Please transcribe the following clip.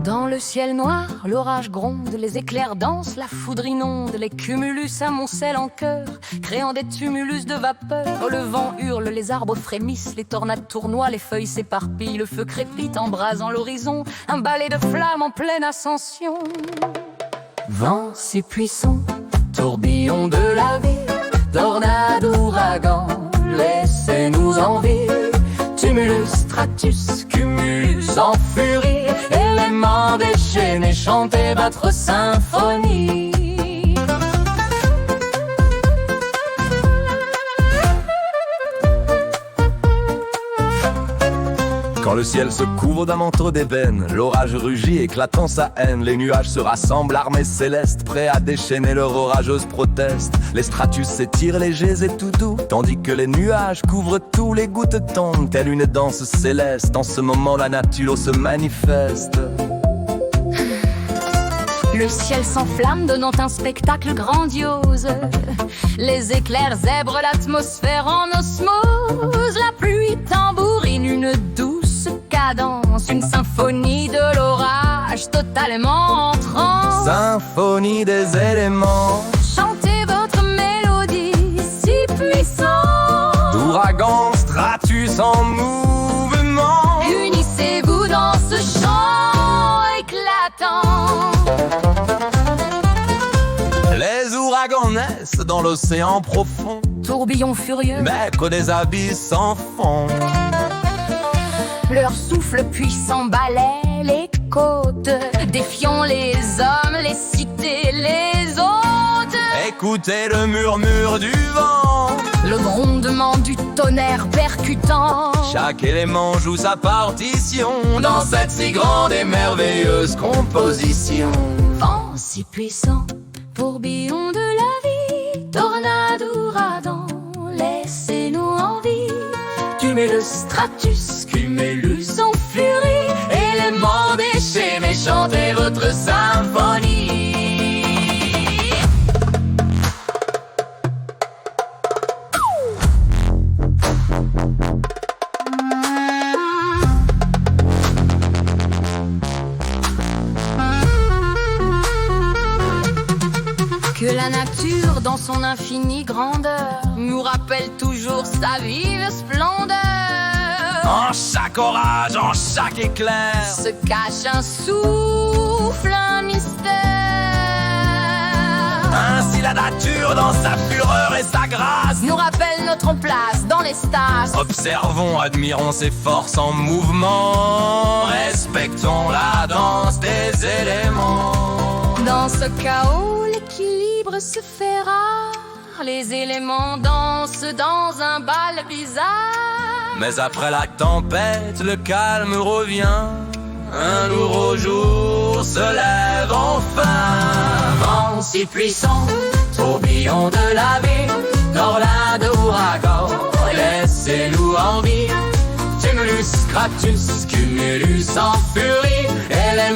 Dans le ciel noir, l'orage gronde, les éclairs dansent, la foudre inonde, les cumulus amoncellent en chœur, créant des tumulus de vapeur. Oh, le vent hurle, les arbres frémissent, les tornades tournoient, les feuilles s'éparpillent, le feu crépite embrasant l'horizon, un balai de flammes en pleine ascension. Vent si puissant, tourbillon de la vie, tornade, ouragan, laissez-nous en vie. Tumulus, stratus, cumulus en furie, éléments déchaînés, chantez votre symphonie. Quand le ciel se couvre d'un manteau d'ébène, l'orage rugit éclatant sa haine. Les nuages se rassemblent, armés célestes, prêts à déchaîner leur orageuse proteste. Les stratus s'étirent légers et tout doux, tandis que les nuages couvrent tout. Les gouttes tombent, telle une danse céleste. En ce moment la nature se manifeste. Le ciel s'enflamme, donnant un spectacle grandiose. Les éclairs zèbrent l'atmosphère en osmose. La pluie tambourine une douce cadence, une symphonie de l'orage totalement en transe. Symphonie des éléments, chantez votre mélodie si puissante. d'ouragan, stratus en mouvement. Unissez-vous dans ce chant éclatant. Les ouragans naissent dans l'océan profond, Tourbillon furieux, maîtres des abysses sans fond. leur souffle puissant balaie les côtes, défiant les hommes, les cités, les hôtes. Écoutez le murmure du vent, Le grondement du tonnerre percutant. chaque élément joue sa partition dans cette si grande et merveilleuse composition. Vent si puissant, tourbillon de la vie, tornade, ouragan, laissez-nous en vie. Tumulus, stratus, cumulus en furie, éléments déchaînés, chantez votre symphonie. Que la nature, dans son infinie grandeur, nous rappelle toujours sa vive splendeur. En chaque orage, en chaque éclair, Se cache un souffle, un mystère. ainsi la nature dans sa fureur et sa grâce. Nous rappelle notre place dans l'espace. Observons, admirons ses forces en mouvement. Respectons la danse des éléments. Dans ce chaos, l'équilibre se fait rare. Les éléments dansent dans un bal bizarre. Mais après la tempête, le calme revient. Un nouveau jour se lève enfin. Vent si puissant, tourbillon de la vie, tornade, ouragan, laissez-nous en vie. Tumulus, stratus, cumulus en furie, éléments